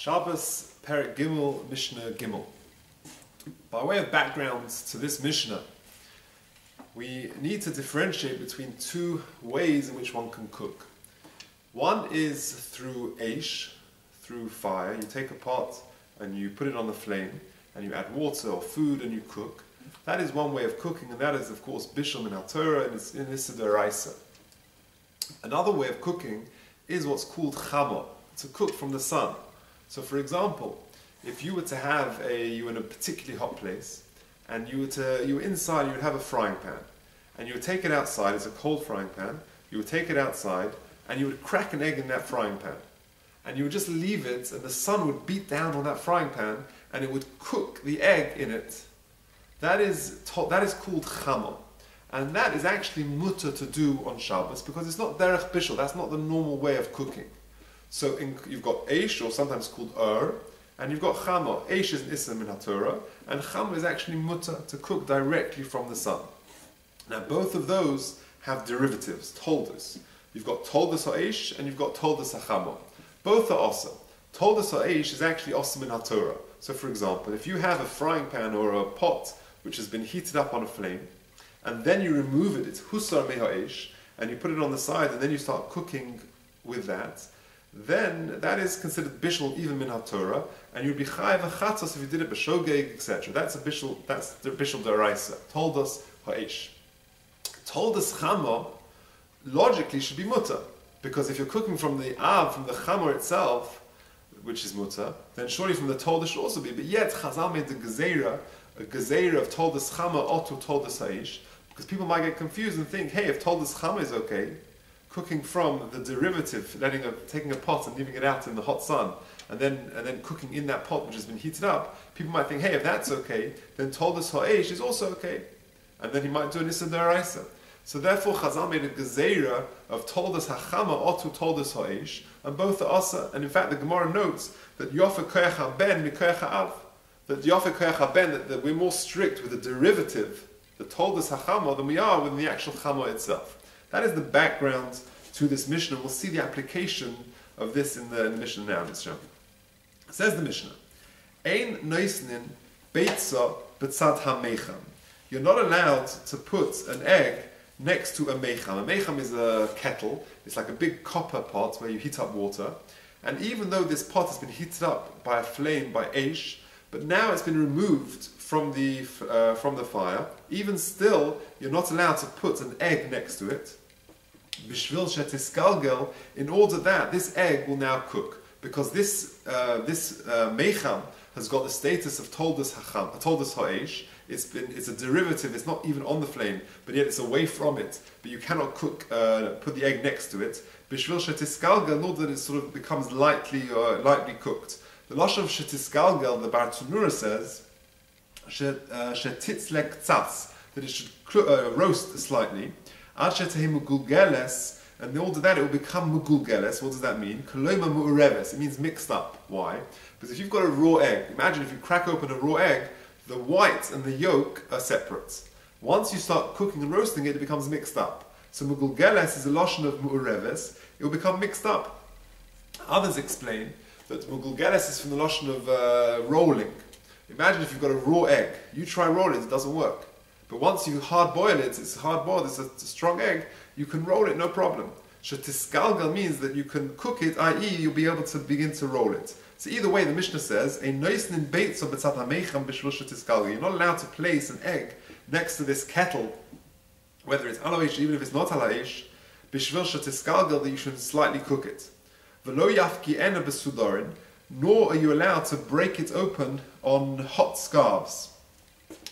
Shabbos Perek Gimel Mishnah Gimel. By way of background to this Mishnah, we need to differentiate between two ways in which one can cook. One is through eish, through fire. You take a pot and you put it on the flame and you add water or food and you cook. That is one way of cooking, and that is of course bishul min haTorah, and it's in Issa d'Oraisa. Another way of cooking is what's called chama, to cook from the sun. So for example, if you were to have you were in a particularly hot place, and you were inside, you would have a frying pan, and you would take it outside, it's a cold frying pan, you would take it outside, and you would crack an egg in that frying pan. And you would just leave it, and the sun would beat down on that frying pan, and it would cook the egg in it. That is called chama. And that is actually mutter to do on Shabbos, because it's not derech bishul, that's not the normal way of cooking. So you've got eish, or sometimes called and you've got chama. Eish is an issa min haTorah, and chama is actually mutter, to cook directly from the sun. Now both of those have derivatives, toldos. You've got toldos ha'eish, and you've got toldos ha'chama. Both are awesome. Toldos ha'eish is actually awesome in haTorah. So for example, if you have a frying pan or a pot which has been heated up on a flame, and then you remove it, it's husar me ha'eish, and you put it on the side, and then you start cooking with that, then that is considered bishul even min haTorah, and you'd be chayav chatzos if you did it b'shogeg, etc. That's the bishul d'oraisa. Toldos ha'eish. Toldos chama logically should be mutter, because if you're cooking from the chama itself, which is mutter, then surely from the toldos should also be. But yet Chazal made the gezeira, a gezeira of toldos chama otu toldos ha'eish, because people might get confused and think, hey, if toldos chama is okay, cooking from the derivative, taking a pot and leaving it out in the hot sun, and then cooking in that pot which has been heated up, people might think, hey, if that's okay, then toldos ha'eish is also okay, and then he might do an issa d'oraisa. So therefore, Chazal made a gezeira of toldos hachama otu toldos ha'eish, and both are asa. And in fact, the Gemara notes that yofa koyach haben mikoyach ha'av, that yofa koyach haben, that we're more strict with the derivative, the toldos hachama, than we are with the actual chama itself. That is the background to this Mishnah. We'll see the application of this in the Mishnah now. Let's show. Says the Mishnah, Ein noisnin beitza b'tzad ha'meicham. You're not allowed to put an egg next to a meicham. A meicham is a kettle. It's like a big copper pot where you heat up water. And even though this pot has been heated up by a flame, by eish, but now it's been removed from the fire, even still, you're not allowed to put an egg next to it. Bishvil shetiskalgel, in order that this egg will now cook, because this meicham has got the status of toldos ha'eish. It's a derivative. It's not even on the flame, but yet it's away from it. But you cannot put the egg next to it. Bishvil shetiskalgel, in order that it sort of becomes lightly cooked. The lashon of shetiskalgel, the Bartanura says, shetitzlek tzatz, that it should roast slightly. Ad shetehi mugulgeles, and in order that it will become mugulgeles. What does that mean? Koloma mu'ureves. It means mixed up. Why? Because if you've got a raw egg, imagine if you crack open a raw egg, the white and the yolk are separate. Once you start cooking and roasting it, it becomes mixed up. So mugulgeles is a lotion of mu'ureves. It will become mixed up. Others explain that mugulgeles is from the lotion of rolling. Imagine if you've got a raw egg. You try roll it doesn't work. But once you hard boil it, it's hard boiled, it's a strong egg, you can roll it, no problem. Shetiskalgal means that you can cook it, i.e. you'll be able to begin to roll it. So either way, the Mishnah says, you're not allowed to place an egg next to this kettle, whether it's aloish, even if it's not aloish, bishvil shetiskalgal, that you should slightly cook it. V'lo yafki ena besudarin, nor are you allowed to break it open on hot scarves.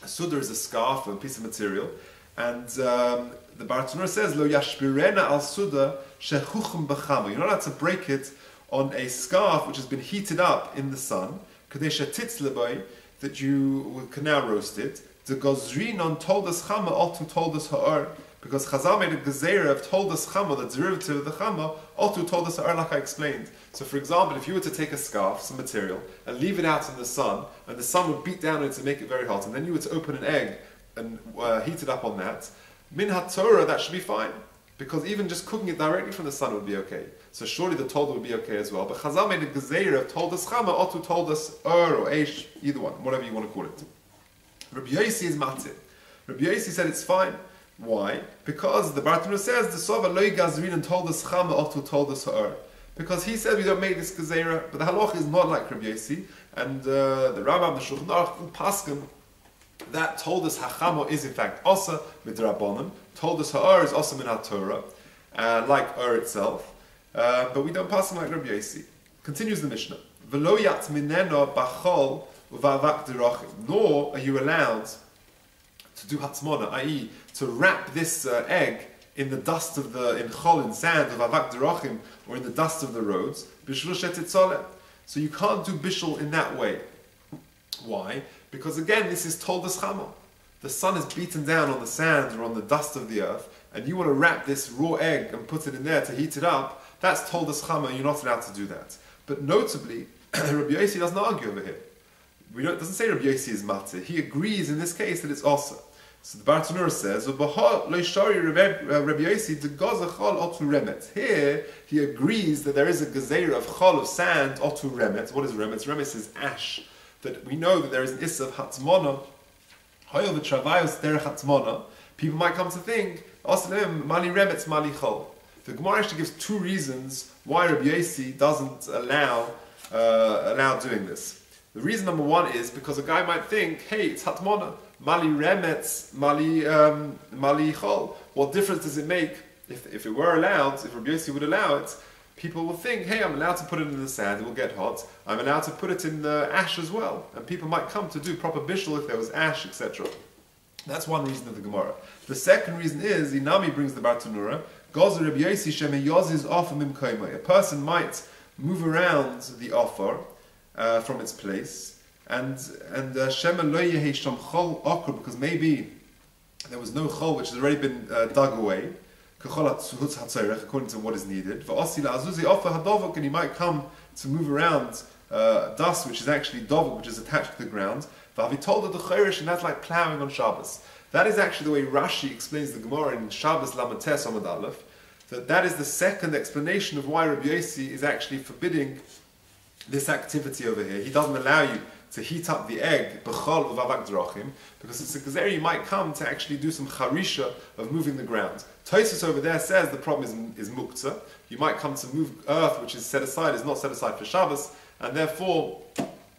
A sudar is a scarf, a piece of material, and the Bartanura says, Lo yashbirena al sudar shechuchem b'chama. You're not allowed to break it on a scarf which has been heated up in the sun, kadesha titzlebay, that you can now roast it. The gozrin on toldos chama altu toldos ha'or, because Chazal made a gezeira of toldos chama, the derivative of the chama, altu toldos ha'or, like I explained. So for example, if you were to take a scarf, some material, and leave it out in the sun, and the sun would beat down on it to make it very hot, and then you were to open an egg and heat it up on that, min haTorah, that should be fine. because even just cooking it directly from the sun would be okay. So surely the tolda would be okay as well. But Chazal made a gezeira of toldas chama, or to toldas or eish, either one, whatever you want to call it. Rabbi Yossi is matzeh. Rabbi Yossi said it's fine. Why? Because the Bartanur says the sova loy gazrin and toldas chama, or to toldas ha'or. Because he said we don't make this gezeira, but the halach is not like Rabbi Yossi, and the Rambam, the Shulchan Aruch, Paskin, that told us hachama is in fact also midrabanan. Told us ha'or is also min haTorah, like itself. But we don't pass them like Rabbi Yossi. Continues the Mishnah. V'lo yat mineno bachol uvavak derachim. Nor are you allowed to do hatzmona, i.e., to wrap this egg in the dust of in chol, in sand, of avak derachim, or in the dust of the roads. Bishul shetitzoleh. So you can't do bishul in that way. Why? Because again, this is told as chama. The sun is beaten down on the sand or on the dust of the earth, and you want to wrap this raw egg and put it in there to heat it up. That's told as chama, and you're not allowed to do that. But notably, Rabbi Yossi doesn't argue over here. It doesn't say Rabbi Yossi is matzeh. He agrees in this case that it's also. So the Bartanura says, here he agrees that there is a gezeira of chol of sand otu remet. What is remet? Remet is ash. That we know that there is an issa of hatzmona. People might come to think, mali remet, mali chol. The Gemara actually gives two reasons why Rabbi Yossi doesn't allow doing this. The reason number one is because a guy might think, hey, it's hatmona, mali remetz, mali chol. What difference does it make if it were allowed? If Rabbi Yossi would allow it, people will think, hey, I'm allowed to put it in the sand; it will get hot. I'm allowed to put it in the ash as well, and people might come to do proper bishul if there was ash, etc. That's one reason of the Gemara. The second reason is Inami brings the Bartanura. A person might move around the offer from its place, and because maybe there was no chol which has already been dug away, according to what is needed. And he might come to move around dust which is actually dovuk, which is attached to the ground. And that's like plowing on Shabbos. That is actually the way Rashi explains the Gemara in Shabbos Lamates Amud Aleph. That is the second explanation of why Rabbi Yossi is actually forbidding this activity over here. He doesn't allow you to heat up the egg b'chol uvavak drachim, because it's a gezeira you might come to actually do some charisha of moving the ground. Tosfos over there says the problem is muktzah. You might come to move earth which is set aside, is not set aside for Shabbos, and therefore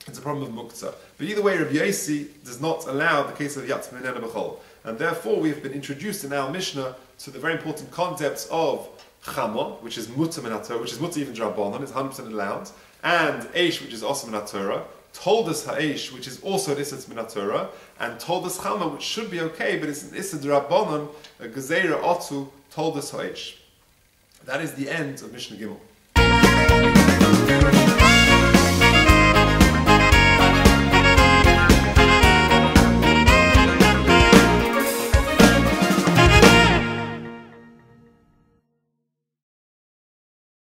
it's a problem of muktzah. But either way, Rabbi Yossi does not allow the case of yatz minena b'chol, and therefore we have been introduced in our Mishnah to the very important concepts of chama, which is mutter min haTorah, which is mutter even drabanan, it's 100% allowed, and eish, which is also min haTorah, told us ha'esh, which is also an issa min haTorah, and told us chama, which should be okay, but it's an issa drabanan, a gezeira otu, told us ha'esh. That is the end of Mishnah Gimel.